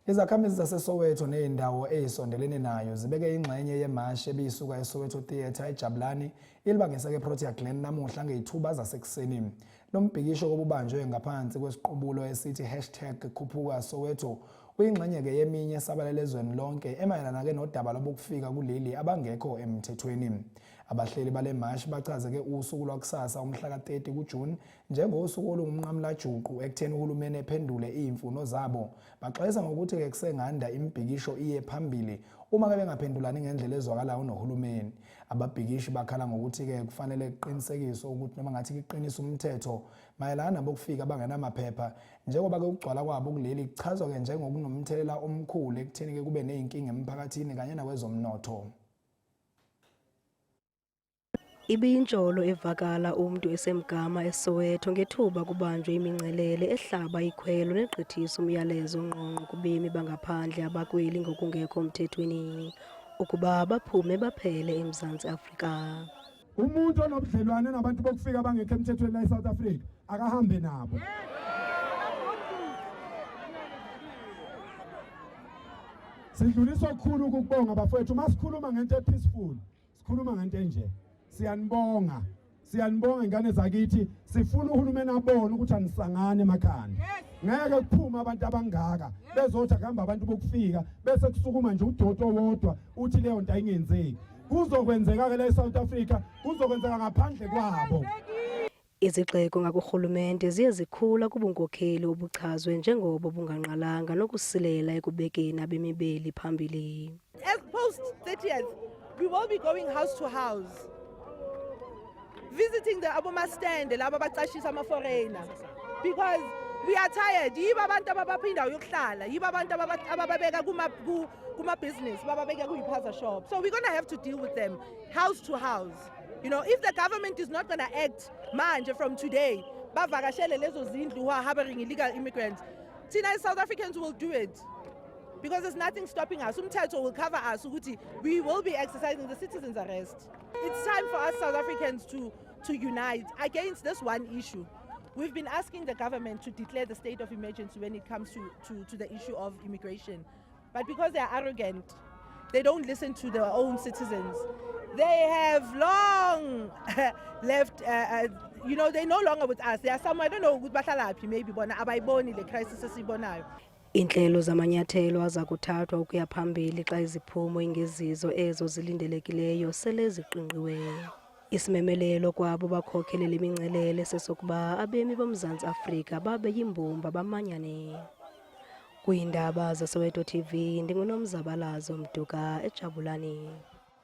Izakhamizi zaseSoweto ney'ndawo ey'sondelene nayo zibeke ingxenye yemashi ebisuka eSoweto Theatre eJabulani ilibangise-ke eProtea Glen namuhla ngey'thuba zasekuseni. Lo mbhikisho obubanjwe ngaphansi kwesiqubulo esithi #khuphuka Soweto uyingxenye-ke yeminye esabalele ezweni lonke emayelana-ke nodaba lobukufika kuleli abangekho emthethweni. Abahleli bale mashi bachaze-ke usuku lwakusasa umhla ka-30 kuJuni njengosuku olungumnqamulajuqu ekutheni uhulumeni ephendule iy'mfuno zabo. Baxwayisa ngokuthi-ke kusenganda imibhikisho iye phambili uma-ke bengaphendulani ngendlela ezwakalayo nohulumeni. Ababhikishi bakhala ngokuthi-ke kufanele kuqinisekiswe ukuthi noma ngathi kuqiniswe umthetho mayelana nabokufika abangenamaphepha njengoba-ke ukugcwala kwabo kuleli kuchazwa-ke njengokunomthelela omkhulu ekutheni-ke kube ney'nkinga emphakathini kanye nakwezomnotho. Ibiyintsholo evakala umuntu esemgama eSoweto ngethuba kubanjwe imincelele ehlaba ikhwelo negqithisa umyalezo ongqongqo kubemi bangaphandle abakweli ngokungekho mthethweni ukuba baphume baphele eMzantsi Afrika. Umuntu onobudlelwane nabantu bokufika abangekho emthethweni la eSouth Africa akahambe nabo. Sidlulisa okukhulu ukubonga bafowethu masikhuluma ngento peaceful sikhuluma ngento enje. Siyanibonga ingane zakithi sifuna uhulumeni abone ukuthi anisangane emakhanda. Ngeke kuphuma abantu abangaka bezothi akuhamba abantu bokufika bese kusukuma nje uDoto wodwa uthi leyo nto ayingenzeki. Kuzokwenzeka ke la eSouth Africa kuzokwenzeka ngaphandle kwabo. Izigxeko ngakuhulumente ziye zikhula kubunkokheli obuchazwe njengobo bunganqalanga nokusilela ekubekeni abemibeli phambili. As post 30th we will be going house to house, visiting the aboma stand laba bacashisa ama foreigners, because we are tired. Yiba abantu abaphinda uyokuhlala, yiba abantu abababeka kuma business, bababeka kuyipaza shop. So we're going to have to deal with them house to house. You know, if the government is not going to act manje from today, bavakashele lezo zindlu who are harboring illegal immigrants, Tina South Africans will do it. Because there's nothing stopping us. Umthetho will cover us. We will be exercising the citizens' arrest. It's time for us South Africans to unite against this one issue. We've been asking the government to declare the state of emergency when it comes to the issue of immigration. But because they are arrogant, they don't listen to their own citizens. They have long left, you know, they're no longer with us. They are somewhere, I don't know, maybe, abayiboni le crisis esibonayo. Inhlelo zamanyathelo azakuthathwa ukuya phambili xa iziphumo ingezizo ezo zilindelekileyo sele ziqingqiwe. Isimemelelo kwabo bakhokhelele imincelele sesokuba abemi boMzantsi Afrika babe yimbumba bamanyane. Kwiindaba zeSoweto TV ndinguNomzabalazo Mduka eJabulani.